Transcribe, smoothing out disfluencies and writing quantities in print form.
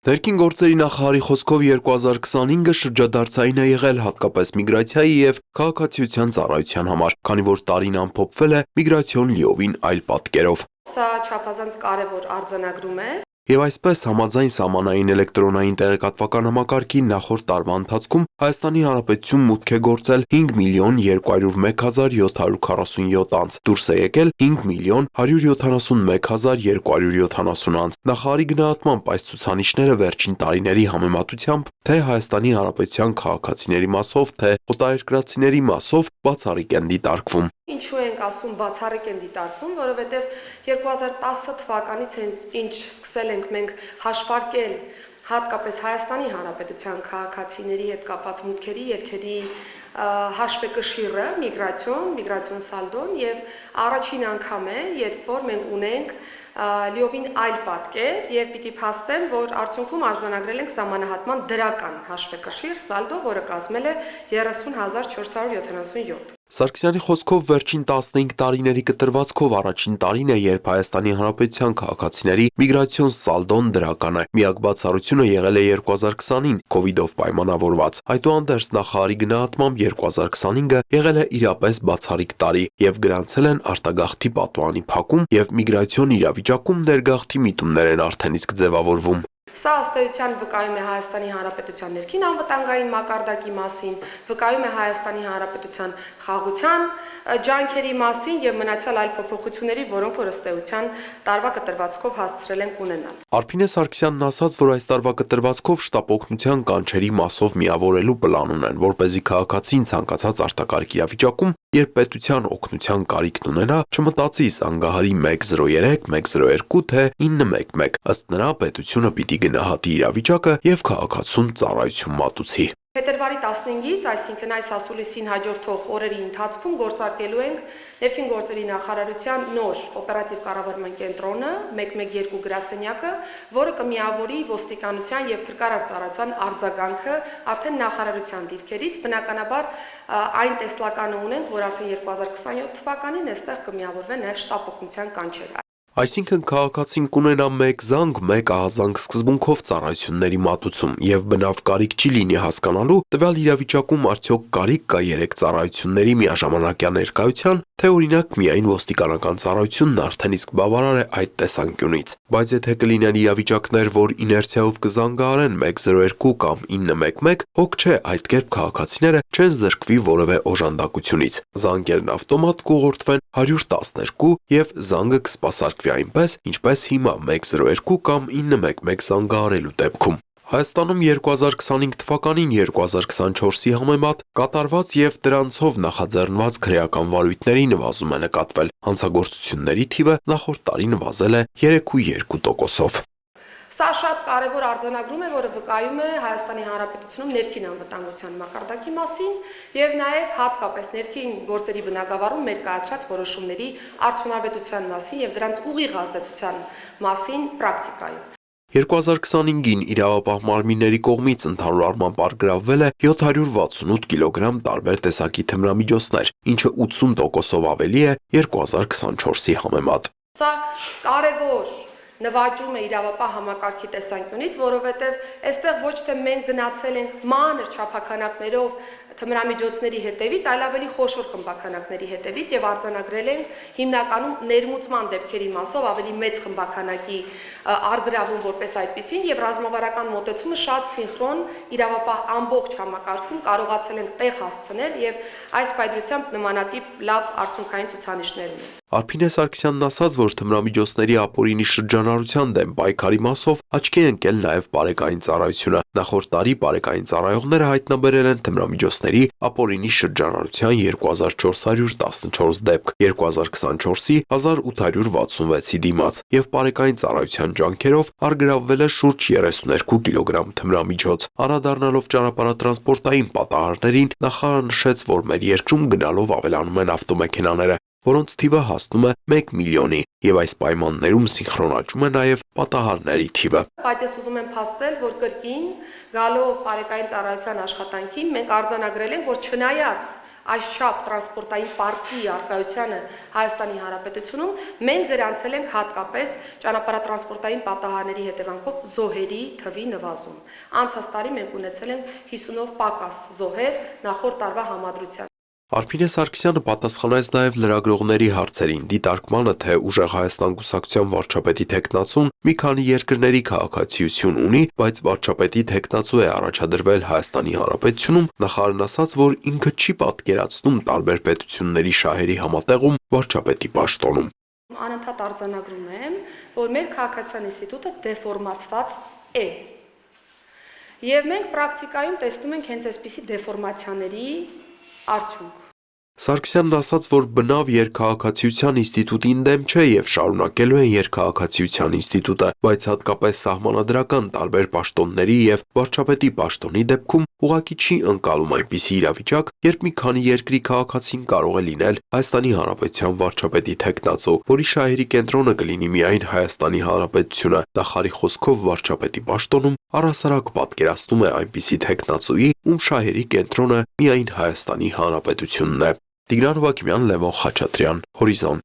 Ներքին գործերի նախարարի խոսքով 2025-ը շրջադարձային է եղել հատկապես միգրացիայի և քաղաքացիության ծառայության համար, քանի որ տարին ամփոփվել է միգրացիոն լիովին այլ պատկերով։ Սա չափազանց կարևոր արձանագրում է։ Եվ այսպես համաձայն սահմանային էլեկտրոնային տեղեկատվական համակարգի նախորդ տարվա ընթացքում Հայաստանի Հանրապետություն մուտք է գործել 5.201.747 անձ, դուրս է եկել 5.171.270 անձ։ Նախարարի գնահատմամբ այս ցուցանիշները վերջին տարիների համեմատությամբ թե Հայաստանի Հանրապետության քաղաքացիների մասով, թե օտարերկրացիների մասով բացառիկ են դիտարկվում։ Ինչու ենք ասում բացառիկ են դիտարկվում, որովհետև 2010 թվականից ինչ սկսել ենք մենք հաշվարկել հատկապես Հայաստանի Հանրապետության քաղաքացիների հետ կապված մուտքերի, ելքերի հաշվեկշիռը, միգրացիոն սալդոն եւ առաջին անգամ է, երբ որ մենք ունենք լիովին այլ պատկեր եւ պիտի փաստեմ, որ արդյունքում արձանագրել ենք սահմանահատման դրական հաշվեկշիռ սալդո, որը կազմել է 30.477։ Սարգսյանի խոսքով վերջին 15 տարիների կտրվածքով առաջին տարին է, երբ Հայաստանի Հանրապետության քաղաքացիների միգրացիոն սալդոն դրական է։ Միակ բացառությունը եղել է 2020-ին COVID-ով պայմանավորված։ Այդուհանդերձ նախարարի գնահատմամբ 2025-ը եղել է իրապես բացառիկ տարի եւ գրանցել են արտագաղթի պատուհանի փակում եւ միգրացիոն իրավիճակում ներգաղթի միտումներ են արդեն իսկ ձևավորվում։ Սա ըստ էության վկայում է Հայաստանի Հանրապետության ներքին անվտանգային մակարդակի մասին, վկայում է Հայաստանի Հանրապետության խաղաղության ջանքերի մասին եւ մնացյալ այլ փոփոխությունների, որոնք որ ըստ էության տարվա կտրվածքով հասցրել ենք ունենալ։ Արփինե Սարգսյանն ասաց, որ այս տարվա կտրվածքով շտապ օգնության կանչերի մասով միավորելու պլան ունեն, որպեսզի քաղաքացին ցանկացած արտակարգ իրավիճակում, երբ պետության օգնության կարիքն ունենա, չմտածի զանգահարի 103, 102, թե 911, ըստ նրա պետությունը պիտի գնահատի իրավիճակը եւ քաղաքացուն ծառայություն մատուցի։ Փետրվարի 15-ից, այսինքն այս ասուլիսին հաջորդող օրերի ընթացքում գործարկելու ենք Ներքին գործերի նախարարության նոր օպերատիվ կառավարման կենտրոնը 112 գրասենյակը, որը կմիավորի ոստիկանության եւ փրկարար ծառայության արձագանքը արդեն նախարարության դիրքերից, բնականաբար այն տեսլականը ունենք, որ արդեն 2027 թվականին այստեղ կմիավորվեն նաեւ շտապ օգնության կանչերը։ Այսինքն քաղաքացին կունենա մեկ զանգ, մեկ ահազանգ սկզբունքով ծառայությունների մատուցում եւ բնավ կարիք չի լինի հասկանալու տվյալ իրավիճակում արդյոք կարիք կա 3 ծառայությունների միաժամանակյա ներկայության, թե օրինակ միայն ոստիկանական ծառայությունն արդեն իսկ բավարար է այդ տեսանկյունից։ Բայց եթե կլինեն իրավիճակներ, որ իներցիայով կզանգահարեն 102 կամ 911, հոգ չէ այդ կերպ քաղաքացիները չեն զրկվի որևէ օժանդակությունից։ Զանգերն ավտոմատ կուղղորդվեն 112 եւ զանգը կսպասարկվի այնպես, ինչպես հիմա 102 կամ 911 զանգահարելու դեպքում։ Հայաստանում 2025 թվականին 2024-ի համեմատ կատարված եւ դրանցով նախաձեռնված քրեական վարույթների նվազում է նկատվել։ Հանցագործությունների թիվը նախորդ տարի նվազել է 3.2%-ով։ Սա շատ կարևոր արձանագրում է, որը վկայում է Հայաստանի Հանրապետությունում ներքին անվտանգության մակարդակի մասին եւ նաեւ հատկապես ներքին գործերի բնագավառում մեր կայացրած որոշումների արդյունավետության մասին եւ դրանց ուղիղ ազդեցության մասին պրակտիկայում։ 2025-ին իրավապահ մարմինների կողմից ընդհանուր առմամբ առգրավվել է 768 կիլոգրամ տարբեր տեսակի թմրամիջոցներ, ինչը 80%-ով ավելի է 2024-ի համեմատ։ Սա կարևոր նվաճում է իրավապահ համակարգի տեսանկյունից, որովհետև այստեղ ոչ թե մենք գնացել ենք մանր չափականակներով թմրամիջոցների հետևից, այլ ավելի խոշոր խմբականակների հետևից եւ արձանագրել ենք հիմնականում ներմուծման դեպքերի մասով ավելի մեծ խմբականակի առգրավում որպես այդպեսին եւ ռազմավարական մոտեցումը շատ սինխրոն իրավապահ ամբողջ համակարգում կարողացել ենք տեղ հասցնել եւ այս պայծրությամբ նմանատիպ լավ արդյունքային ցուցանիշներ ունեն։ Արփինե Սարգսյանն ասաց, որ թմրամիջոցների ապօրինի շրջանառության դեմ պայքարի մասով աչքի է ընկել նաև բարեկային ծառայությունը։ Նախորդ տարի բարեկային ծառայողները հայտնաբերել են թմրամիջոցների ապօրինի շրջանառության 2414 դեպք, 2024-ի 1866-ի դիմաց, եւ բարեկային ծառայության ջանքերով առգրավվել է շուրջ 32 կիլոգրամ թմրամիջոց։ Անդրադառնալով ճանապարհատրանսպորտային պատահարներին, նախարարը նշեց, որ մեր երկրում գնալով ավելանում են ավտոմեքենաները, որոնց թիվը հասնում է 1 միլիոնի, եւ այս պայմաններում սինխրոնացում է նաեւ պատահարների թիվը։ Բայց ես ուզում եմ փաստել, որ կրկին գալով բարեկային ծառայության աշխատանքին մենք արձանագրել ենք, որ չնայած այսչափ տրանսպորտային պարկի արկայությանը Հայաստանի Հանրապետությունում, մենք գրանցել ենք հատկապես ճանապարհատրանսպորտային պատահարների հետևանքով զոհերի թվի նվազում։ Անցած տարի մենք ունեցել ենք 50-ով պակաս զոհեր նախորդ տարվա համադրությամբ։ Արփինե Սարգսյանը պատասխանեց նաև լրագրողների հարցերին, դիտարկմանը, թե ուժեղ Հայաստան կուսակցության վարչապետի թեկնածուն մի քանի երկրների քաղաքացիություն ունի, բայց վարչապետի թեկնածու է առաջադրվել Հայաստանի Հանրապետությունում, նախարարն ասաց, որ ինքը չի պատկերացնում տարբեր պետությունների շահերի համատեղում վարչապետի պաշտոնում։ Անընդհատ արձանագրում եմ, որ մեր քաղաքացիական ինստիտուտը դեֆորմացված է։ Եվ մենք պրակտիկայում տեսնում ենք հենց այսպիսի դեֆորմացիաների արդյունք։ Սարգսյանն ասաց, որ բնավ երկքաղաքացիության ինստիտուտին դեմ չէ եւ շարունակելու են երկքաղաքացիության ինստիտուտը, բայց հատկապես սահմանադրական տարբեր պաշտոնների եւ վարչապետի պաշտոնի դեպքում ուղղակի չի ընկալում այնպիսի իրավիճակ, երբ մի քանի երկրի քաղաքացին կարող է լինել Հայաստանի Հանրապետության վարչապետի թեկնածու, որի շահերի կենտրոնը կլինի միայն Հայաստանի Հանրապետությունը։ Նախարարի խոսքով վարչապետի պաշտոնում առհասարակ պատկերացնում է այնպիսի թեկնածուի, ում շահերի կենտրոնը միայն Հայաստանի Հանրապետությունն է։ Տիգրան Վակիմյան, Լևոն Խաչատրյան, Հորիզոն։